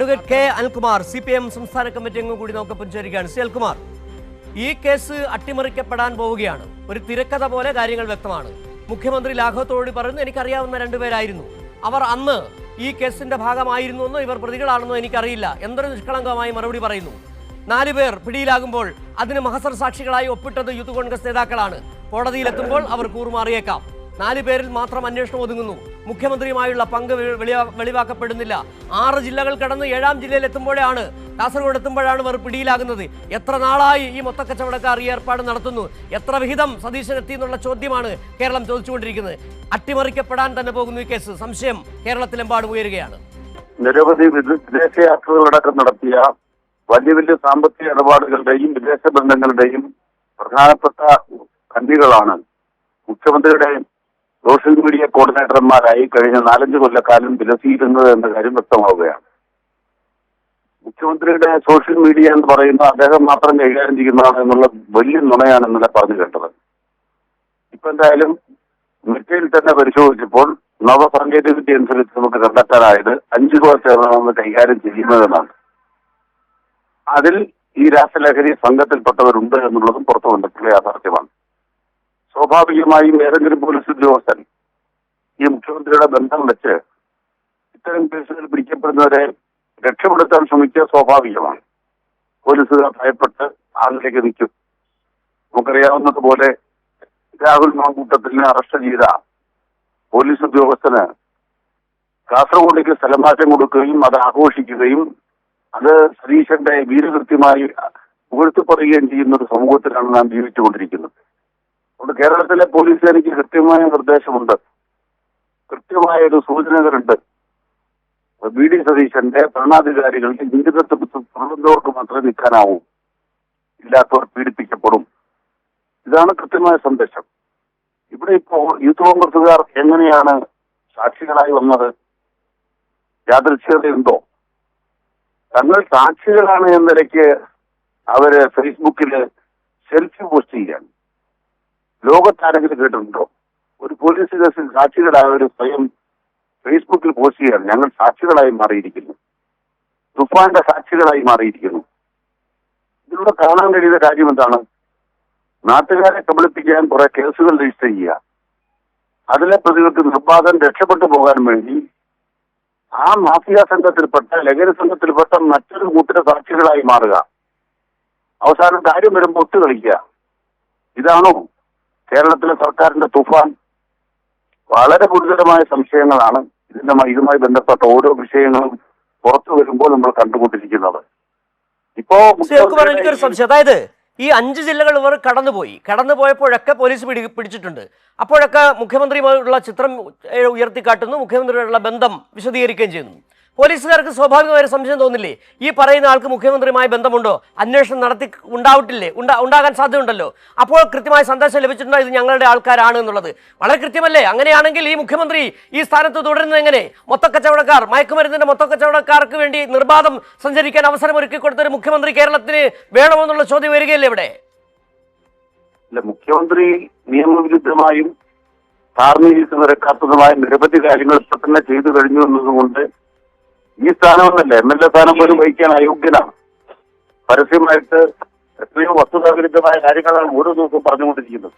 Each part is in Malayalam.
അഡ്വക്കേറ്റ് കെ അനിൽകുമാർ CPM സംസ്ഥാന കമ്മിറ്റി അംഗം കൂടി നമുക്കൊപ്പം ചേരുകയാണ്. സി അനിൽകുമാർ, ഈ കേസ് അട്ടിമറിക്കപ്പെടാൻ പോവുകയാണ്. ഒരു തിരക്കഥ പോലെ കാര്യങ്ങൾ വ്യക്തമാണ്. മുഖ്യമന്ത്രി ലാഘവത്തോട് പറയുന്നു, എനിക്കറിയാവുന്ന രണ്ടുപേരായിരുന്നു, അവർ അന്ന് ഈ കേസിന്റെ ഭാഗമായിരുന്നു എന്നോ ഇവർ പ്രതികളാണെന്നോ എനിക്കറിയില്ല. എന്തൊരു നിഷ്കളങ്കമായി മറുപടി പറയുന്നു. 4 പേർ പിടിയിലാകുമ്പോൾ അതിന് മഹസർ സാക്ഷികളായി ഒപ്പിട്ടത് യൂത്ത് കോൺഗ്രസ് നേതാക്കളാണ്. കോടതിയിലെത്തുമ്പോൾ അവർ കൂറുമാറിയേക്കാം. 4 പേരിൽ മാത്രം അന്വേഷണം ഒതുങ്ങുന്നു. മുഖ്യമന്ത്രിയുമായുള്ള പങ്ക് വെളിവാക്കപ്പെടുന്നില്ല. 6 ജില്ലകൾ കടന്ന് 7ാം ജില്ലയിൽ എത്തുമ്പോഴാണ്, കാസർഗോഡ് എത്തുമ്പോഴാണ് ഇവർ പിടിയിലാകുന്നത്. എത്ര നാളായി ഈ മൊത്തക്കച്ചവടക്കാർ ഈ ഏർപ്പാട് നടത്തുന്നു? എത്ര വിഹിതം സതീശൻ എത്തി എന്നുള്ള ചോദ്യമാണ് കേരളം ചോദിച്ചുകൊണ്ടിരിക്കുന്നത്. അട്ടിമറിക്കപ്പെടാൻ തന്നെ പോകുന്നു ഈ കേസ്. സംശയം കേരളത്തിലെമ്പാടും ഉയരുകയാണ്. നിരവധി വിദേശ യാത്രകളടക്കം നടത്തിയ വലിയ വലിയ സാമ്പത്തിക ഇടപാടുകളുടെയും വിദേശ ബന്ധങ്ങളുടെയും പ്രധാനപ്പെട്ട കണ്ണികളാണ് മുഖ്യമന്ത്രിയുടെ സോഷ്യൽ മീഡിയ കോർഡിനേറ്റർമാരായി കഴിഞ്ഞ 4-5 കൊല്ലക്കാലം വിലസിയിരുന്നത് എന്ന കാര്യം വ്യക്തമാവുകയാണ്. മുഖ്യമന്ത്രിയുടെ സോഷ്യൽ മീഡിയ എന്ന് പറയുന്നത് അദ്ദേഹം മാത്രം കൈകാര്യം ചെയ്യുന്നതാണ് എന്നുള്ള വലിയ നുണയാണ് ഇന്നലെ പറഞ്ഞു കേട്ടത്. ഇപ്പൊ എന്തായാലും മെറ്റയിൽ തന്നെ പരിശോധിച്ചപ്പോൾ നവസാങ്കേതിക വിദ്യ അനുസരിച്ച് നമുക്ക് കണ്ടെത്താനായത് 5 രൂപ ചേർന്നാണ് കൈകാര്യം ചെയ്യുന്നതെന്നാണ്. അതിൽ ഈ രാസലഹരി സംഘത്തിൽപ്പെട്ടവരുണ്ട് എന്നുള്ളതും പുറത്തു വന്നിട്ടുള്ള യാഥാർത്ഥ്യമാണ്. സ്വാഭാവികമായും ഏതെങ്കിലും പോലീസ് ഉദ്യോഗസ്ഥൻ ഈ മുഖ്യമന്ത്രിയുടെ ബന്ധം വെച്ച് ഇത്തരം കേസുകൾ പിടിക്കപ്പെടുന്നവരെ രക്ഷപ്പെടുത്താൻ ശ്രമിക്കുക സ്വാഭാവികമാണ്. പോലീസുകാർ ഭയപ്പെട്ട് ആളിലേക്ക് നിൽക്കും. നമുക്കറിയാവുന്നതുപോലെ രാഹുൽ മാങ്കൂട്ടത്തിനെ അറസ്റ്റ് ചെയ്ത പോലീസ് ഉദ്യോഗസ്ഥന് കാസർഗോഡേക്ക് സ്ഥലമാറ്റം കൊടുക്കുകയും അത് ആഘോഷിക്കുകയും അത് സതീശന്റെ വീരകൃത്യമായി പുകഴ്ത്തി പറയുകയും ചെയ്യുന്ന ഒരു സമൂഹത്തിലാണ് നാം ജീവിച്ചുകൊണ്ടിരിക്കുന്നത്. അതുകൊണ്ട് കേരളത്തിലെ പോലീസുകാർക്ക് കൃത്യമായ നിർദ്ദേശമുണ്ട്, കൃത്യമായ ഒരു സൂചനകളുണ്ട്. VD സതീശന്റെ ഭരണാധികാരികളുടെ ജീവിതത്തിൽ തുറന്നവർക്ക് മാത്രമേ നിൽക്കാനാവൂ, ഇല്ലാത്തവർ പീഡിപ്പിക്കപ്പെടും. ഇതാണ് കൃത്യമായ സന്ദേശം. ഇവിടെ ഇപ്പോ യൂത്ത് കോൺഗ്രസുകാർ എങ്ങനെയാണ് സാക്ഷികളായി വന്നത്? യാദൃച്ഛികതയുണ്ടോ? തങ്ങൾ സാക്ഷികളാണ് എന്ന നിലയ്ക്ക് അവര് ഫേസ്ബുക്കിൽ സെൽഫി പോസ്റ്റ് ചെയ്യാൻ ലോകത്താരെങ്കിലും കേട്ടിട്ടുണ്ടോ? ഒരു പോലീസ് കേസിൽ സാക്ഷികളായവർ സ്വയം ഫേസ്ബുക്കിൽ പോസ്റ്റ് ചെയ്യാൻ ഞങ്ങൾ സാക്ഷികളായി മാറിയിരിക്കുന്നു, തുഫാന്റെ സാക്ഷികളായി മാറിയിരിക്കുന്നു. ഇതിലൂടെ കാണാൻ കഴിയുന്ന കാര്യം എന്താണ്? നാട്ടുകാരെ കബളിപ്പിക്കാൻ കുറെ കേസുകൾ രജിസ്റ്റർ ചെയ്യുക, അതിലെ പ്രതികൾക്ക് നിർബാധം രക്ഷപ്പെട്ടു പോകാൻ വേണ്ടി ആ മാഫിയ സംഘത്തിൽപ്പെട്ട ലഹരി സംഘത്തിൽപ്പെട്ട മറ്റൊരു കൂട്ടരുടെ സാക്ഷികളായി മാറുക, അവസാനം കാര്യം വരുമ്പോൾ ഒത്തുകളിക്കുക. ഇതാണോ കേരളത്തിലെ സർക്കാരിന്റെ തുഫാൻ? വളരെ ഗുരുതരമായ സംശയങ്ങളാണ് ഇതുമായി ബന്ധപ്പെട്ട ഓരോ വിഷയങ്ങളും പുറത്തു വരുമ്പോൾ നമ്മൾ കണ്ടുകൊണ്ടിരിക്കുന്നത്. എനിക്കൊരു സംശയം, അതായത് ഈ 5 ജില്ലകൾ ഇവർ കടന്നുപോയപ്പോഴൊക്കെ പോലീസ് പിടിച്ചിട്ടുണ്ട്. അപ്പോഴൊക്കെ മുഖ്യമന്ത്രിയുമായുള്ള ചിത്രം ഉയർത്തിക്കാട്ടുന്നു, മുഖ്യമന്ത്രിയോടുള്ള ബന്ധം വിശദീകരിക്കുകയും ചെയ്യുന്നു. പോലീസുകാർക്ക് സ്വാഭാവികമായ സംശയം തോന്നില്ലേ? ഈ പറയുന്ന ആൾക്ക് മുഖ്യമന്ത്രിയുമായി ബന്ധമുണ്ടോ? അന്വേഷണം ഉണ്ടാകാൻ സാധ്യതയുണ്ടല്ലോ. അപ്പോൾ കൃത്യമായ സന്ദേശം ലഭിച്ചിട്ടുണ്ടോ ഇത് ഞങ്ങളുടെ ആൾക്കാരാണ് എന്നുള്ളത്? വളരെ കൃത്യമല്ലേ? അങ്ങനെയാണെങ്കിൽ ഈ മുഖ്യമന്ത്രി ഈ സ്ഥാനത്ത് തുടരുന്നത് എങ്ങനെ? മൊത്തക്കച്ചവടക്കാർ, മയക്കുമരുന്നിന്റെ മൊത്തക്കച്ചവടക്കാർക്ക് വേണ്ടി നിർബാധം സഞ്ചരിക്കാൻ അവസരം ഒരുക്കി കൊടുത്തൊരു മുഖ്യമന്ത്രി കേരളത്തിന് വേണമെന്നുള്ള ചോദ്യം വരികയല്ലേ ഇവിടെ? മുഖ്യമന്ത്രി നിയമവിരുദ്ധമായും ധാർമ്മികത നിരക്കാത്തതുമായ നിരവധി കാര്യങ്ങൾ ഇപ്പൊ തന്നെ ചെയ്തു കഴിഞ്ഞു എന്നതുകൊണ്ട് ഈ സ്ഥാനമൊന്നല്ല, MLA സ്ഥാനം പോലും വഹിക്കാൻ അയോഗ്യനാണ്. പരസ്യമായിട്ട് എത്രയോ വസ്തുതാവിരുദ്ധമായ കാര്യങ്ങളാണ് ഓരോ ദിവസവും പറഞ്ഞുകൊണ്ടിരിക്കുന്നത്.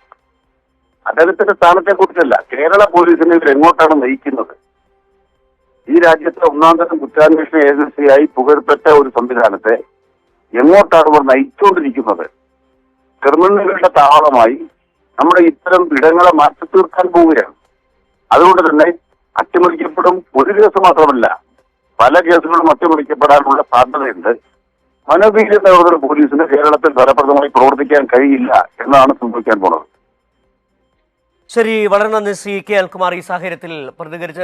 അദ്ദേഹത്തിന്റെ സ്ഥാനത്തെ കുറിച്ചല്ല, കേരള പോലീസിനെ ഇവർ എങ്ങോട്ടാണ് നയിക്കുന്നത്? ഈ രാജ്യത്തെ 1ാം തരം കുറ്റാന്വേഷണ ഏജൻസിയായി പുകഴ്പ്പെട്ട ഒരു സംവിധാനത്തെ എങ്ങോട്ടാണ് ഇവർ നയിച്ചുകൊണ്ടിരിക്കുന്നത്? ക്രിമിനലുകളുടെ താവളമായി നമ്മുടെ ഇത്തരം ഇടങ്ങളെ മാറ്റി തീർക്കാൻ പോവുകയാണ്. അതുകൊണ്ട് തന്നെ അട്ടിമറിക്കപ്പെടും. ഒരു കേസ് മാത്രമല്ല, പല കേസുകളും അട്ടിമറിക്കപ്പെടാനുള്ള സാധ്യതയുണ്ട്. മനോവീര്യതയുള്ള പോലീസിന് കേരളത്തിൽ ഫലപ്രദമായി പ്രവർത്തിക്കാൻ കഴിയില്ല എന്നാണ് സംഭവിക്കാൻ പോണത്. ശരി, വളരെ നന്ദി ശ്രീ കെ അനിൽകുമാർ ഈ സാഹചര്യത്തിൽ പ്രതികരിച്ച